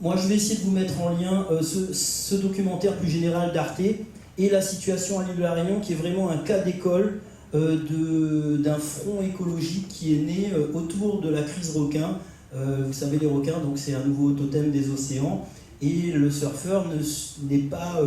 moi, je vais essayer de vous mettre en lien ce documentaire plus général d'Arte et la situation à l'île de la Réunion, qui est vraiment un cas d'école d'un front écologique qui est né autour de la crise requin. Vous savez, les requins, donc c'est un nouveau totem des océans, et le surfeur n'est pas,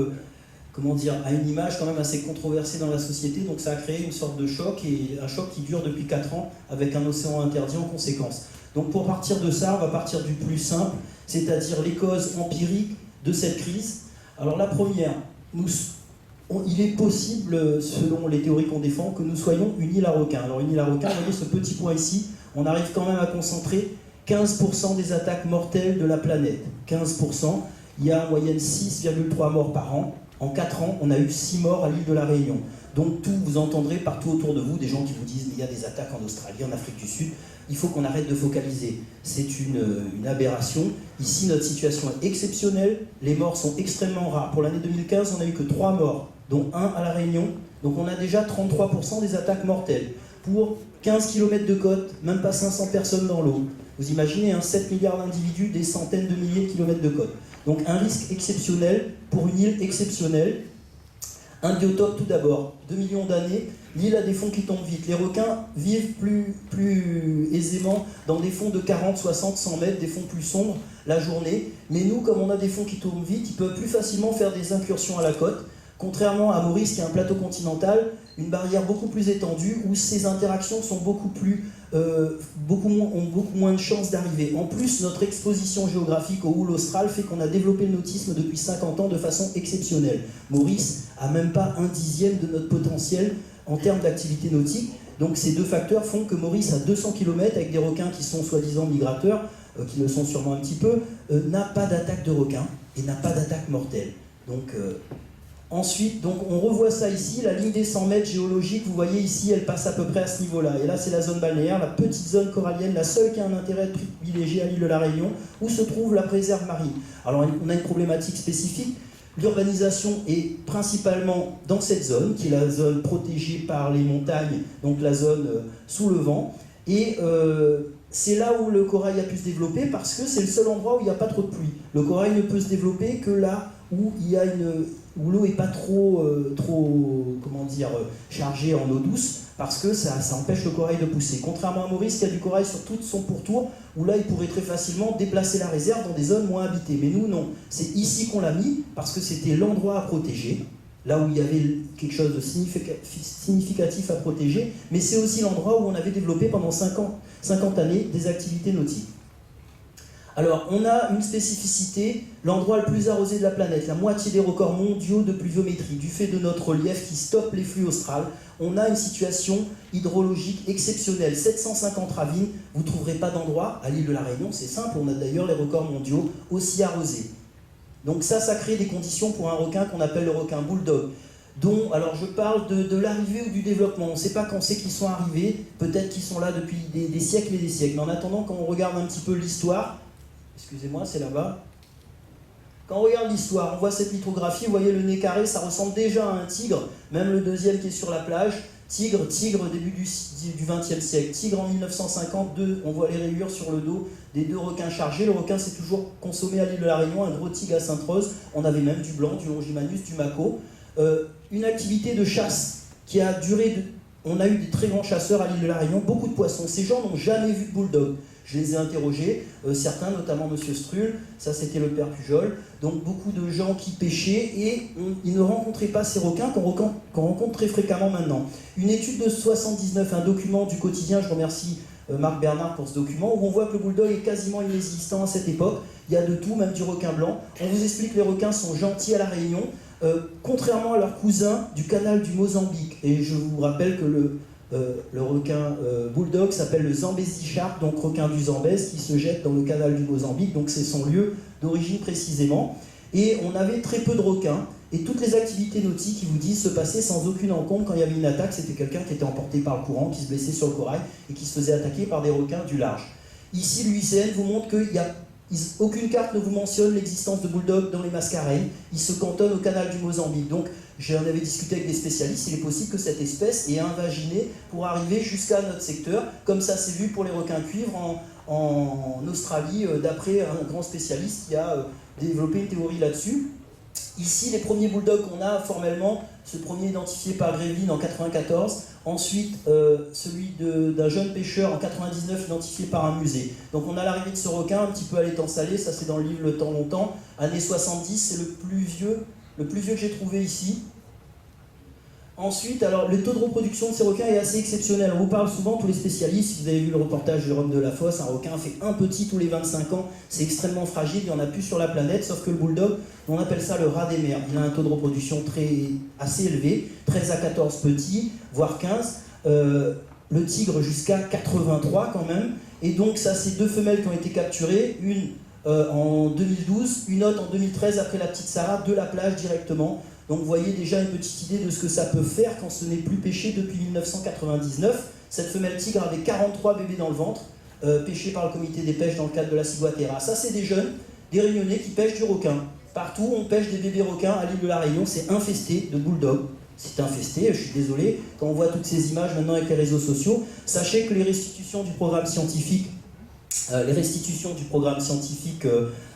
comment dire, a une image quand même assez controversée dans la société, donc ça a créé une sorte de choc, et un choc qui dure depuis 4 ans, avec un océan interdit en conséquence. Donc pour partir de ça, on va partir du plus simple, c'est-à-dire les causes empiriques de cette crise. Alors la première, il est possible, selon les théories qu'on défend, que nous soyons une île à requins. Alors une île à requins, vous voyez ce petit point ici, on arrive quand même à concentrer 15% des attaques mortelles de la planète. 15%, il y a en moyenne 6,3 morts par an. En 4 ans, on a eu 6 morts à l'île de la Réunion. Donc tout, vous entendrez partout autour de vous des gens qui vous disent « mais il y a des attaques en Australie, en Afrique du Sud ». Il faut qu'on arrête de focaliser. C'est une aberration. Ici, notre situation est exceptionnelle. Les morts sont extrêmement rares. Pour l'année 2015, on n'a eu que 3 morts, dont 1 à La Réunion. Donc on a déjà 33% des attaques mortelles. Pour 15 km de côte, même pas 500 personnes dans l'eau. Vous imaginez, 7 milliards d'individus, des centaines de milliers de kilomètres de côte. Donc un risque exceptionnel pour une île exceptionnelle. Un biotope tout d'abord, 2 millions d'années, l'île a des fonds qui tombent vite. Les requins vivent plus aisément dans des fonds de 40, 60, 100 mètres, des fonds plus sombres la journée. Mais nous, comme on a des fonds qui tombent vite, ils peuvent plus facilement faire des incursions à la côte. Contrairement à Maurice, qui est un plateau continental, une barrière beaucoup plus étendue, où ces interactions sont ont beaucoup moins de chances d'arriver. En plus, notre exposition géographique au houle austral fait qu'on a développé le nautisme depuis 50 ans de façon exceptionnelle. Maurice a même pas 1/10 de notre potentiel en termes d'activité nautique. Donc ces deux facteurs font que Maurice, à 200 km, avec des requins qui sont soi-disant migrateurs, qui le sont sûrement un petit peu, n'a pas d'attaque de requins et n'a pas d'attaque mortelle. Donc... Ensuite, donc on revoit ça ici, la ligne des 100 mètres géologique, vous voyez ici, elle passe à peu près à ce niveau-là. Et là, c'est la zone balnéaire, la petite zone corallienne, la seule qui a un intérêt privilégié à l'île de la Réunion, où se trouve la préserve marine. Alors, on a une problématique spécifique. L'urbanisation est principalement dans cette zone, qui est la zone protégée par les montagnes, donc la zone sous le vent. Et c'est là où le corail a pu se développer, parce que c'est le seul endroit où il n'y a pas trop de pluie. Le corail ne peut se développer que là où où l'eau n'est pas trop chargée en eau douce, parce que ça empêche le corail de pousser. Contrairement à Maurice, qui a du corail sur tout son pourtour, où là, il pourrait très facilement déplacer la réserve dans des zones moins habitées. Mais nous, non. C'est ici qu'on l'a mis, parce que c'était l'endroit à protéger, là où il y avait quelque chose de significatif à protéger, mais c'est aussi l'endroit où on avait développé pendant 50 années des activités nautiques. Alors, on a une spécificité, l'endroit le plus arrosé de la planète, la moitié des records mondiaux de pluviométrie, du fait de notre relief qui stoppe les flux australes. On a une situation hydrologique exceptionnelle, 750 ravines, vous ne trouverez pas d'endroit, à l'île de la Réunion, c'est simple, on a d'ailleurs les records mondiaux aussi arrosés. Donc ça crée des conditions pour un requin qu'on appelle le requin bulldog. Dont, alors je parle de l'arrivée ou du développement, on ne sait pas quand c'est qu'ils sont arrivés, peut-être qu'ils sont là depuis des siècles et des siècles, mais en attendant, quand on regarde un petit peu l'histoire, excusez-moi, c'est là-bas. Quand on regarde l'histoire, on voit cette lithographie, vous voyez le nez carré, ça ressemble déjà à un tigre, même le deuxième qui est sur la plage. Tigre, début du XXe siècle. Tigre en 1952, on voit les rayures sur le dos des 2 requins chargés. Le requin s'est toujours consommé à l'île de la Réunion, un gros tigre à Sainte-Rose. On avait même du blanc, du longimanus, du mako. Une activité de chasse qui a duré... On a eu des très grands chasseurs à l'île de la Réunion, beaucoup de poissons. Ces gens n'ont jamais vu de bulldog. Je les ai interrogés, certains, notamment M. Strull, ça c'était le père Pujol, donc beaucoup de gens qui pêchaient et ils ne rencontraient pas ces requins qu'on rencontre très fréquemment maintenant. Une étude de 79, un document du quotidien, je remercie Marc Bernard pour ce document, où on voit que le bulldog est quasiment inexistant à cette époque. Il y a de tout, même du requin blanc. On vous explique que les requins sont gentils à la Réunion, contrairement à leurs cousins du canal du Mozambique. Et je vous rappelle que le requin bulldog s'appelle le Zambezi shark, donc requin du Zambèze, qui se jette dans le canal du Mozambique, donc c'est son lieu d'origine précisément. Et on avait très peu de requins, et toutes les activités nautiques, ils vous disent, se passaient sans aucune encombre. Quand il y avait une attaque, c'était quelqu'un qui était emporté par le courant, qui se blessait sur le corail, et qui se faisait attaquer par des requins du large. Ici, l'UICN vous montre qu'aucune carte ne vous mentionne l'existence de bulldogs dans les Mascareignes, ils se cantonnent au canal du Mozambique. Donc, j'en avais discuté avec des spécialistes, il est possible que cette espèce ait invaginé pour arriver jusqu'à notre secteur, comme ça c'est vu pour les requins cuivres en Australie, d'après un grand spécialiste qui a développé une théorie là-dessus. Ici, les premiers bulldogs qu'on a formellement, ce premier identifié par Grevin en 94, ensuite celui d'un jeune pêcheur en 99 identifié par un musée. Donc on a l'arrivée de ce requin un petit peu à l'étang salé, ça c'est dans le livre Le Temps Longtemps, années 70, c'est le plus vieux que j'ai trouvé ici. Ensuite, alors, le taux de reproduction de ces requins est assez exceptionnel. On vous parle souvent, tous les spécialistes, si vous avez vu le reportage de Jérôme Delafosse, un requin fait un petit tous les 25 ans, c'est extrêmement fragile, il n'y en a plus sur la planète, sauf que le bulldog, on appelle ça le rat des mers. Il a un taux de reproduction assez élevé, 13 à 14 petits, voire 15. Le tigre jusqu'à 83 quand même. Et donc ça, c'est 2 femelles qui ont été capturées, une en 2012, une autre en 2013 après la petite Sarah, de la plage directement. Donc vous voyez déjà une petite idée de ce que ça peut faire quand ce n'est plus pêché depuis 1999. Cette femelle tigre avait 43 bébés dans le ventre, pêchés par le comité des pêches dans le cadre de la ciguatera. Ça, c'est des jeunes, des Réunionnais qui pêchent du requin. Partout, on pêche des bébés requins à l'île de la Réunion, c'est infesté de bulldogs. C'est infesté, je suis désolé, quand on voit toutes ces images maintenant avec les réseaux sociaux, sachez que les restitutions du programme scientifique,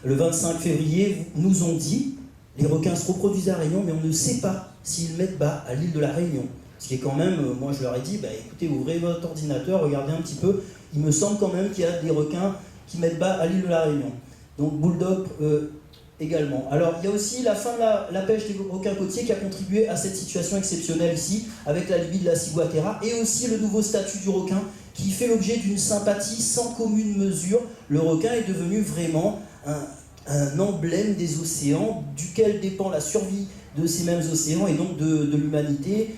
le 25 février nous ont dit les requins se reproduisent à Réunion, mais on ne sait pas s'ils mettent bas à l'île de la Réunion. Ce qui est quand même, moi je leur ai dit, écoutez, ouvrez votre ordinateur, regardez un petit peu, il me semble quand même qu'il y a des requins qui mettent bas à l'île de la Réunion. Donc bulldog également. Alors il y a aussi la fin de la pêche des requins côtiers qui a contribué à cette situation exceptionnelle ici, avec la Libye de la ciguatera, et aussi le nouveau statut du requin qui fait l'objet d'une sympathie sans commune mesure. Le requin est devenu vraiment un emblème des océans, duquel dépend la survie de ces mêmes océans et donc de l'humanité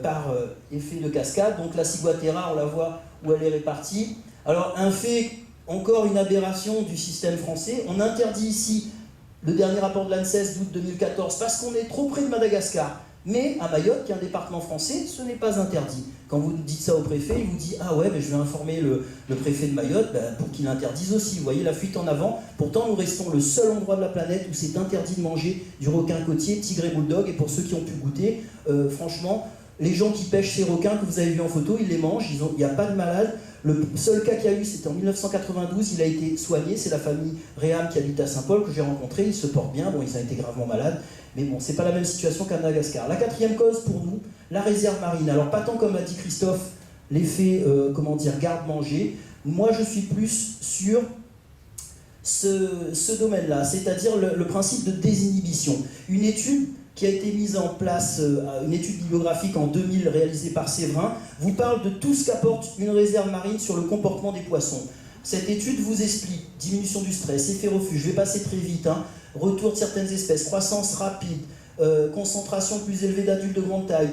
par effet de cascade. Donc la ciguatera, on la voit où elle est répartie. Alors un fait, encore une aberration du système français, on interdit ici le dernier rapport de l'ANSES d'août 2014 parce qu'on est trop près de Madagascar. Mais à Mayotte, qui est un département français, ce n'est pas interdit. Quand vous dites ça au préfet, il vous dit « Ah ouais, je vais informer le préfet de Mayotte pour qu'il interdise aussi. » Vous voyez la fuite en avant. Pourtant, nous restons le seul endroit de la planète où c'est interdit de manger du requin côtier, tigre et bulldog. Et pour ceux qui ont pu goûter, franchement, les gens qui pêchent ces requins que vous avez vus en photo, ils les mangent, il n'y a pas de malade. Le seul cas qu'il y a eu, c'était en 1992, il a été soigné, c'est la famille Réam qui habite à Saint-Paul que j'ai rencontré, ils se portent bien, bon, ils ont été gravement malades, mais bon, c'est pas la même situation qu'à Madagascar. La 4e cause pour nous, la réserve marine. Alors pas tant comme a dit Christophe, l'effet, garde-manger, moi je suis plus sur ce domaine-là, c'est-à-dire le principe de désinhibition. Une étude qui a été mise en place, une étude bibliographique en 2000 réalisée par Séverin, vous parle de tout ce qu'apporte une réserve marine sur le comportement des poissons. Cette étude vous explique diminution du stress, effet refuge, je vais passer très vite, retour de certaines espèces, croissance rapide, concentration plus élevée d'adultes de grande taille,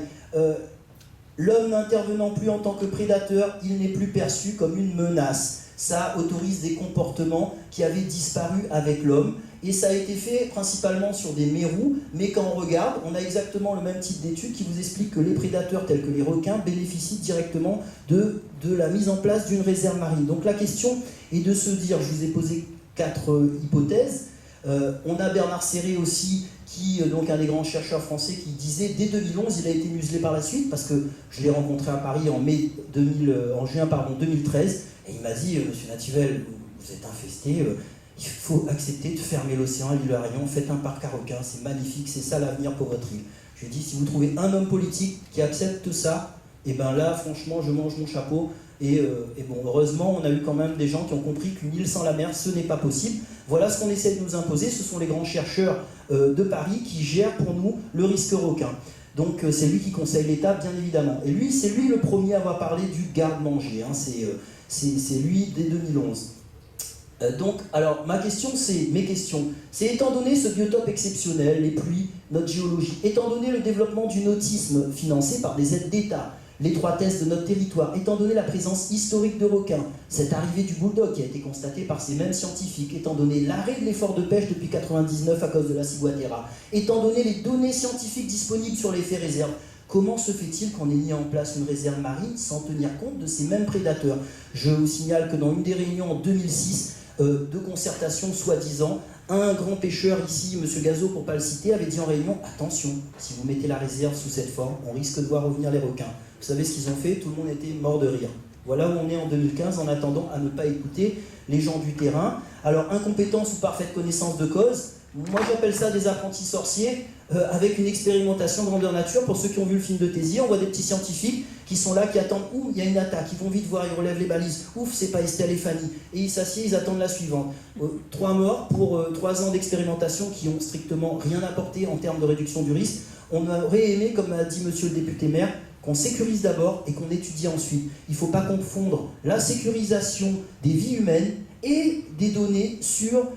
l'homme n'intervenant plus en tant que prédateur, il n'est plus perçu comme une menace. Ça autorise des comportements qui avaient disparu avec l'homme. Et ça a été fait principalement sur des mérous, mais quand on regarde, on a exactement le même type d'étude qui vous explique que les prédateurs tels que les requins bénéficient directement de la mise en place d'une réserve marine. Donc la question est de se dire, je vous ai posé 4 hypothèses, on a Bernard Serré aussi, qui donc un des grands chercheurs français qui disait dès 2011, il a été muselé par la suite, parce que je l'ai rencontré à Paris en juin 2013, et il m'a dit, monsieur Nativel, vous êtes infesté, il faut accepter de fermer l'océan à l'île de la Réunion, faites un parc à requins, c'est magnifique, c'est ça l'avenir pour votre île. Je lui ai dit, si vous trouvez un homme politique qui accepte ça, et bien là, franchement, je mange mon chapeau. Et bon, heureusement, on a eu quand même des gens qui ont compris qu'une île sans la mer, ce n'est pas possible. Voilà ce qu'on essaie de nous imposer, ce sont les grands chercheurs de Paris qui gèrent pour nous le risque requin. Donc c'est lui qui conseille l'État, bien évidemment. Et lui, c'est lui le premier à avoir parlé du garde-manger, c'est lui dès 2011. Donc, alors, mes questions, c'est étant donné ce biotope exceptionnel, les pluies, notre géologie, étant donné le développement du nautisme financé par des aides d'État, l'étroitesse de notre territoire, étant donné la présence historique de requins, cette arrivée du bulldog qui a été constatée par ces mêmes scientifiques, étant donné l'arrêt de l'effort de pêche depuis 1999 à cause de la ciguatera, étant donné les données scientifiques disponibles sur l'effet réserve, comment se fait-il qu'on ait mis en place une réserve marine sans tenir compte de ces mêmes prédateurs? Je vous signale que dans une des réunions en 2006, de concertation soi-disant, un grand pêcheur ici, M. Gazo pour ne pas le citer, avait dit en réunion, attention, si vous mettez la réserve sous cette forme, on risque de voir revenir les requins. Vous savez ce qu'ils ont fait? Tout le monde était mort de rire. Voilà où on est en 2015 en attendant à ne pas écouter les gens du terrain. Alors, incompétence ou parfaite connaissance de cause, moi j'appelle ça des apprentis sorciers, avec une expérimentation grandeur nature. Pour ceux qui ont vu le film de Tézi, on voit des petits scientifiques qui sont là, qui attendent, ouh, il y a une attaque, ils vont vite voir, ils relèvent les balises, ouf, c'est pas Estelle et Fanny, et ils s'assiedent, ils attendent la suivante. 3 morts pour 3 ans d'expérimentation qui ont strictement rien apporté en termes de réduction du risque. On aurait aimé, comme a dit monsieur le député maire, qu'on sécurise d'abord et qu'on étudie ensuite. Il ne faut pas confondre la sécurisation des vies humaines et des données sur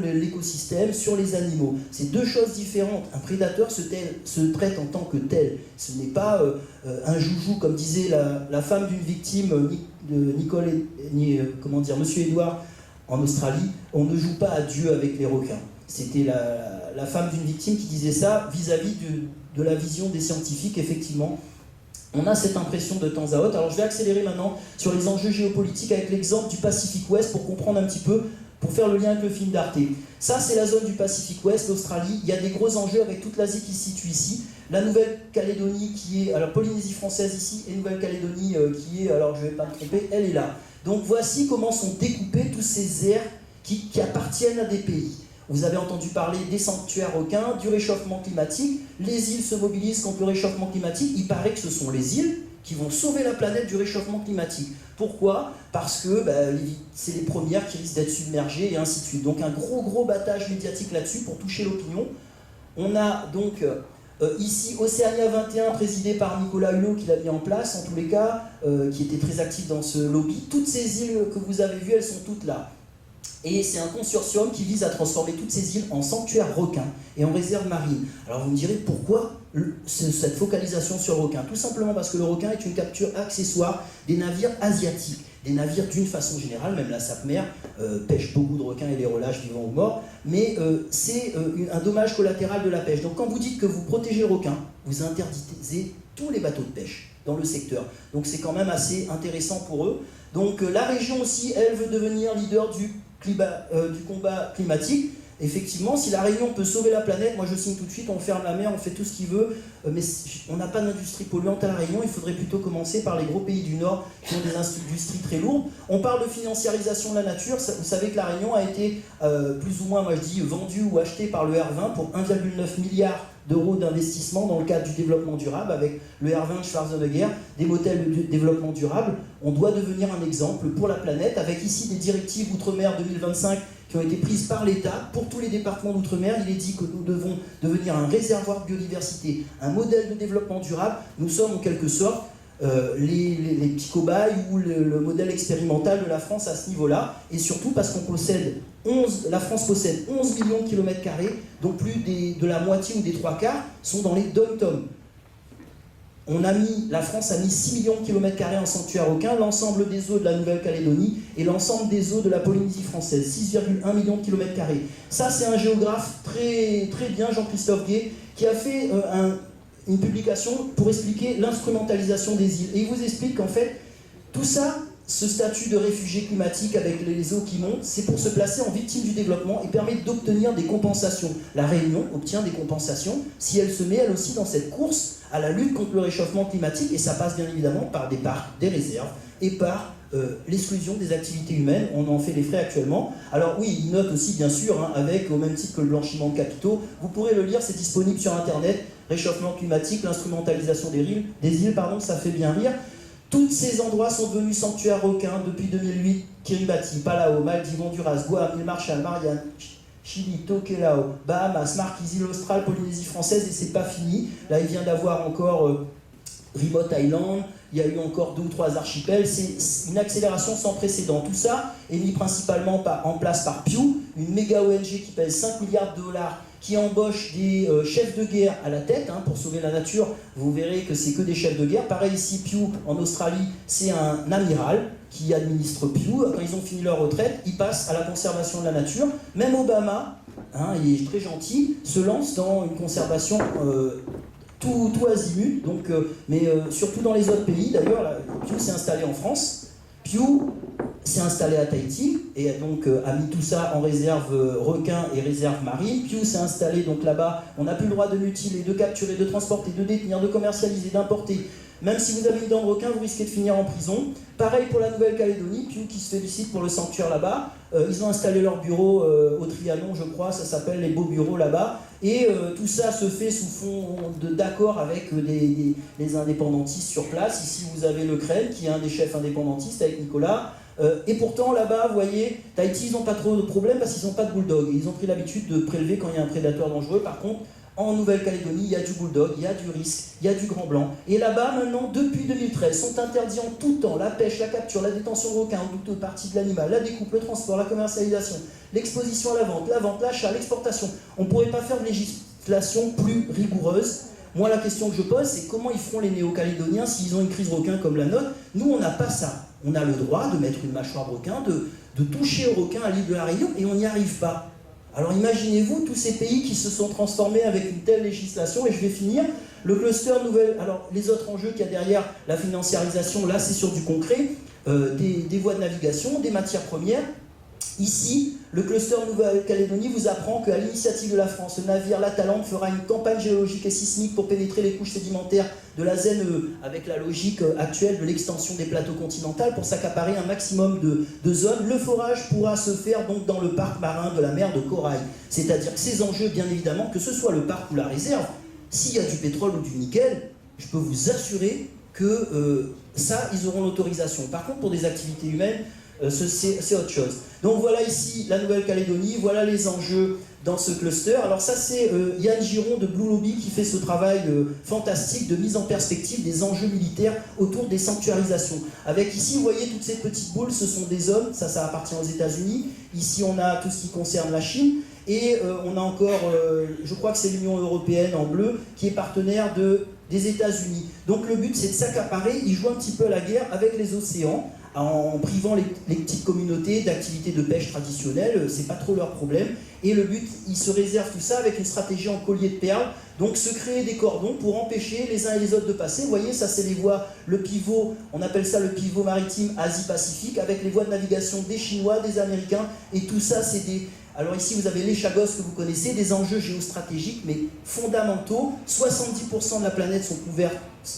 l'écosystème, sur les animaux. C'est 2 choses différentes. Un prédateur se traite en tant que tel. Ce n'est pas un joujou, comme disait la femme d'une victime de Monsieur Édouard en Australie. On ne joue pas à Dieu avec les requins. C'était la femme d'une victime qui disait ça vis-à-vis de la vision des scientifiques, effectivement. On a cette impression de temps à autre. Alors je vais accélérer maintenant sur les enjeux géopolitiques avec l'exemple du Pacifique Ouest pour comprendre un petit peu, pour faire le lien avec le film d'Arte. Ça, c'est la zone du Pacifique Ouest, l'Australie. Il y a des gros enjeux avec toute l'Asie qui se situe ici. La Nouvelle-Calédonie qui est, alors Polynésie française ici, et Nouvelle-Calédonie qui est, alors je ne vais pas me tromper, elle est là. Donc voici comment sont découpées toutes ces aires qui appartiennent à des pays. Vous avez entendu parler des sanctuaires requins, du réchauffement climatique. Les îles se mobilisent contre le réchauffement climatique. Il paraît que ce sont les îles qui vont sauver la planète du réchauffement climatique. Pourquoi ? Parce que c'est les premières qui risquent d'être submergées et ainsi de suite. Donc un gros battage médiatique là-dessus pour toucher l'opinion. On a donc ici Océania 21, présidé par Nicolas Hulot, qui l'a mis en place en tous les cas, qui était très actif dans ce lobby. Toutes ces îles que vous avez vues, elles sont toutes là. Et c'est un consortium qui vise à transformer toutes ces îles en sanctuaires requins et en réserves marines. Alors vous me direz pourquoi cette focalisation sur le requin ? Tout simplement parce que le requin est une capture accessoire des navires asiatiques. Des navires d'une façon générale, même la Sapmer pêche beaucoup de requins et les relâche vivants ou morts, mais c'est un dommage collatéral de la pêche. Donc quand vous dites que vous protégez le requin, vous interdisez tous les bateaux de pêche dans le secteur. Donc c'est quand même assez intéressant pour eux. Donc la région aussi, elle veut devenir leader du combat climatique. Effectivement, si la Réunion peut sauver la planète, moi je signe tout de suite, on ferme la mer, on fait tout ce qu'il veut, mais on n'a pas d'industrie polluante à la Réunion, il faudrait plutôt commencer par les gros pays du Nord qui ont des industries très lourdes. On parle de financiarisation de la nature, vous savez que la Réunion a été plus ou moins, moi je dis, vendue ou achetée par le R20 pour 1,9 milliard d'euros d'investissement dans le cadre du développement durable, avec le R20 Schwarzenegger, des modèles de développement durable. On doit devenir un exemple pour la planète, avec ici des directives Outre-mer 2025 qui ont été prises par l'État pour tous les départements d'outre-mer. Il est dit que nous devons devenir un réservoir de biodiversité, un modèle de développement durable. Nous sommes en quelque sorte les petits cobayes ou le modèle expérimental de la France à ce niveau-là, et surtout parce qu'on possède la France possède 11 millions de kilomètres carrés, dont plus de la moitié ou des 3/4 sont dans les dom-toms. La France a mis 6 millions de kilomètres carrés en sanctuaire requin, l'ensemble des eaux de la Nouvelle-Calédonie et l'ensemble des eaux de la Polynésie française, 6,1 millions de kilomètres carrés. Ça, c'est un géographe très, très bien, Jean-Christophe Gué, qui a fait une publication pour expliquer l'instrumentalisation des îles. Et il vous explique qu'en fait, tout ça, ce statut de réfugié climatique avec les eaux qui montent, c'est pour se placer en victime du développement et permet d'obtenir des compensations. La Réunion obtient des compensations si elle se met elle aussi dans cette course à la lutte contre le réchauffement climatique, et ça passe bien évidemment par des parcs, des réserves et par l'exclusion des activités humaines. On en fait les frais actuellement. Alors oui, il note aussi bien sûr, avec au même titre que le blanchiment de capitaux, vous pourrez le lire, c'est disponible sur internet, réchauffement climatique, l'instrumentalisation des îles, ça fait bien rire. Tous ces endroits sont devenus sanctuaires requins depuis 2008. Kiribati, Palau, Maldives, Honduras, Guam, île Marshall, Marianne, Chili, Tokelau, Bahamas, Marquise, île Australe, Polynésie française, et c'est pas fini. Là, il vient d'avoir encore Remote Island, il y a eu encore 2 ou 3 archipels. C'est une accélération sans précédent. Tout ça est mis principalement en place par Pew, une méga ONG qui pèse 5 milliards de dollars, qui embauche des chefs de guerre à la tête pour sauver la nature. Vous verrez que c'est que des chefs de guerre. Pareil ici, Pew, en Australie, c'est un amiral qui administre Pew. Quand ils ont fini leur retraite, ils passent à la conservation de la nature. Même Obama, il est très gentil, se lance dans une conservation tout azimut, mais surtout dans les autres pays. D'ailleurs, Pew s'est installé en France. Pew s'est installé à Tahiti et donc a mis tout ça en réserve requin et réserve marine. Pew s'est installé donc là-bas. On n'a plus le droit de mutiler, de capturer, de transporter, de détenir, de commercialiser, d'importer Même si vous avez une dent de requin, vous risquez de finir en prison. Pareil pour la Nouvelle-Calédonie, Pew qui se félicite pour le sanctuaire là-bas. Ils ont installé leur bureau au Trianon, je crois, ça s'appelle les beaux bureaux là-bas. Et tout ça se fait sous fond d'accord avec les indépendantistes sur place. Ici, vous avez Le Crène, qui est un des chefs indépendantistes avec Nicolas. Et pourtant, là-bas, vous voyez, Tahiti, ils n'ont pas trop de problèmes parce qu'ils n'ont pas de bulldog. Ils ont pris l'habitude de prélever quand il y a un prédateur dangereux. Par contre, en Nouvelle-Calédonie, il y a du bulldog, il y a du risque, il y a du grand blanc. Et là-bas, maintenant, depuis 2013, sont interdits en tout temps la pêche, la capture, la détention de requins ou toute partie de l'animal, la découpe, le transport, la commercialisation, l'exposition à la vente, l'achat, l'exportation. On ne pourrait pas faire de législation plus rigoureuse. Moi, la question que je pose, c'est comment ils feront les Néo-Calédoniens s'ils ont une crise requin comme la nôtre? Nous, on n'a pas ça. On a le droit de mettre une mâchoire requin, de toucher au requin à l'île de la Réunion, et on n'y arrive pas. Alors imaginez-vous tous ces pays qui se sont transformés avec une telle législation, et je vais finir, le cluster nouvelle... Alors les autres enjeux qu'il y a derrière la financiarisation, là c'est sur du concret, des voies de navigation, des matières premières. Ici, le cluster Nouvelle-Calédonie vous apprend qu'à l'initiative de la France, le navire l'Atalante fera une campagne géologique et sismique pour pénétrer les couches sédimentaires de la ZNE, avec la logique actuelle de l'extension des plateaux continentaux pour s'accaparer un maximum de zones. Le forage pourra se faire donc dans le parc marin de la mer de Corail. C'est-à-dire que ces enjeux, bien évidemment, que ce soit le parc ou la réserve, s'il y a du pétrole ou du nickel, je peux vous assurer que ça, ils auront l'autorisation. Par contre, pour des activités humaines, c'est autre chose. Donc voilà ici la Nouvelle-Calédonie, voilà les enjeux dans ce cluster. Alors ça c'est Yann Giron de Blue Lobby qui fait ce travail fantastique de mise en perspective des enjeux militaires autour des sanctuarisations. Avec ici, vous voyez toutes ces petites boules, ce sont des zones, ça appartient aux États-Unis. Ici on a tout ce qui concerne la Chine. Et on a encore, je crois que c'est l'Union Européenne en bleu, qui est partenaire des États-Unis. Donc le but c'est de s'accaparer, ils jouent un petit peu à la guerre avec les océans, en privant les petites communautés d'activités de pêche traditionnelles, c'est pas trop leur problème. Et le but, ils se réservent tout ça avec une stratégie en collier de perles, donc se créer des cordons pour empêcher les uns et les autres de passer. Vous voyez, ça c'est les voies, le pivot, on appelle ça le pivot maritime Asie-Pacifique, avec les voies de navigation des Chinois, des Américains, et tout ça c'est des... Alors ici vous avez les Chagos que vous connaissez, des enjeux géostratégiques mais fondamentaux. 70% de la planète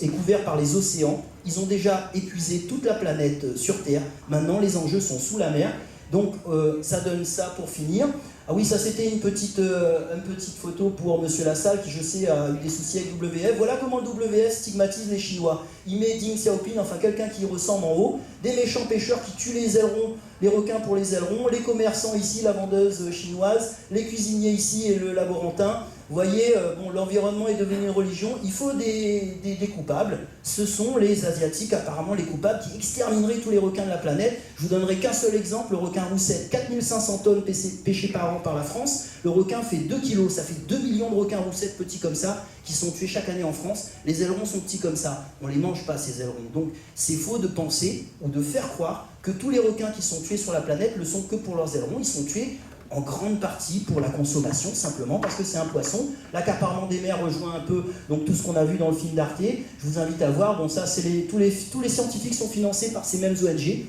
est couvert par les océans. Ils ont déjà épuisé toute la planète sur Terre. Maintenant les enjeux sont sous la mer. Donc ça donne ça pour finir. Ah oui, ça c'était une petite photo pour Monsieur Lassalle qui je sais a eu des soucis avec WF. Voilà comment le WF stigmatise les Chinois. Il met Deng Xiaoping, enfin quelqu'un qui ressemble en haut, des méchants pêcheurs qui tuent les ailerons, les requins pour les ailerons, les commerçants ici, la vendeuse chinoise, les cuisiniers ici et le laborantin. Vous voyez, bon, l'environnement est devenu une religion, il faut des coupables. Ce sont les Asiatiques, apparemment les coupables, qui extermineraient tous les requins de la planète. Je vous donnerai qu'un seul exemple, le requin roussette. 4500 tonnes pêchées par an par la France. Le requin fait 2 kilos, ça fait 2 millions de requins roussettes petits comme ça, qui sont tués chaque année en France. Les ailerons sont petits comme ça, on ne les mange pas ces ailerons. Donc c'est faux de penser ou de faire croire que tous les requins qui sont tués sur la planète ne le sont que pour leurs ailerons. Ils sont tués en grande partie pour la consommation, simplement parce que c'est un poisson. L'accaparement des mers rejoint un peu donc, tout ce qu'on a vu dans le film d'Arte. Je vous invite à voir, bon, ça, tous les scientifiques sont financés par ces mêmes ONG.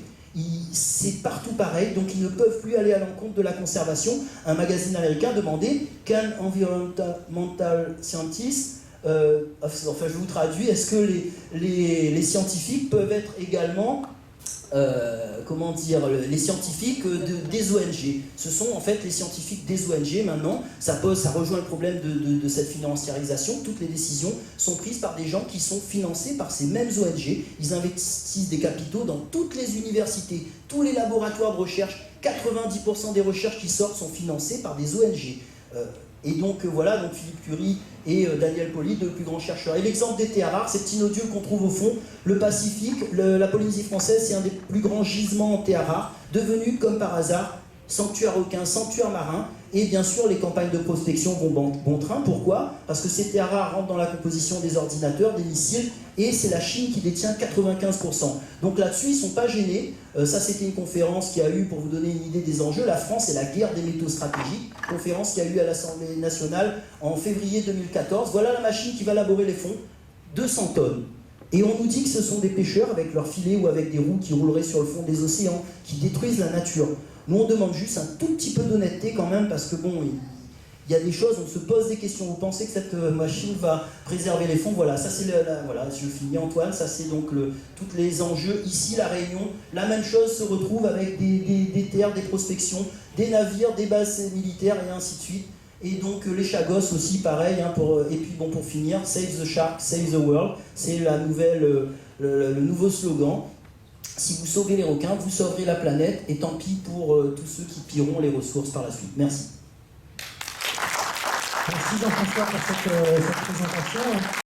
C'est partout pareil, donc ils ne peuvent plus aller à l'encontre de la conservation. Un magazine américain demandait « Can environmental scientists » enfin je vous traduis, est-ce que les scientifiques peuvent être également comment dire, les scientifiques des ONG. Ce sont en fait les scientifiques des ONG maintenant. Ça rejoint le problème de cette financiarisation. Toutes les décisions sont prises par des gens qui sont financés par ces mêmes ONG. Ils investissent des capitaux dans toutes les universités, tous les laboratoires de recherche. 90% des recherches qui sortent sont financées par des ONG. Et donc voilà, donc Philippe Curie et Daniel Pauly, deux plus grands chercheurs. Et l'exemple des terres rares, ces petits nodules qu'on trouve au fond, le Pacifique, la Polynésie française, c'est un des plus grands gisements en terres rares, devenu comme par hasard sanctuaire requin, sanctuaire marin, et bien sûr les campagnes de prospection vont bon train. Pourquoi? Parce que ces terres rares rentrent dans la composition des ordinateurs, des missiles, et c'est la Chine qui détient 95%. Donc là-dessus, ils ne sont pas gênés. Ça, c'était une conférence qui a eu, pour vous donner une idée des enjeux, la France et la guerre des métaux stratégiques, conférence qui a eu à l'Assemblée nationale en février 2014. Voilà la machine qui va laborer les fonds, 200 tonnes. Et on nous dit que ce sont des pêcheurs avec leurs filets ou avec des roues qui rouleraient sur le fond des océans, qui détruisent la nature. Nous, on demande juste un tout petit peu d'honnêteté quand même, parce que bon, il y a des choses, on se pose des questions. Vous pensez que cette machine va préserver les fonds? Voilà, ça c'est voilà, je finis Antoine, ça c'est donc tous les enjeux. Ici, la Réunion, la même chose se retrouve avec des terres, des prospections, des navires, des bases militaires et ainsi de suite. Et donc les Chagos aussi, pareil. Hein, et puis bon, pour finir, Save the Shark, Save the World, c'est le nouveau slogan. Si vous sauvez les requins, vous sauverez la planète, et tant pis pour tous ceux qui pilleront les ressources par la suite. Merci. Merci Jean-François pour cette présentation.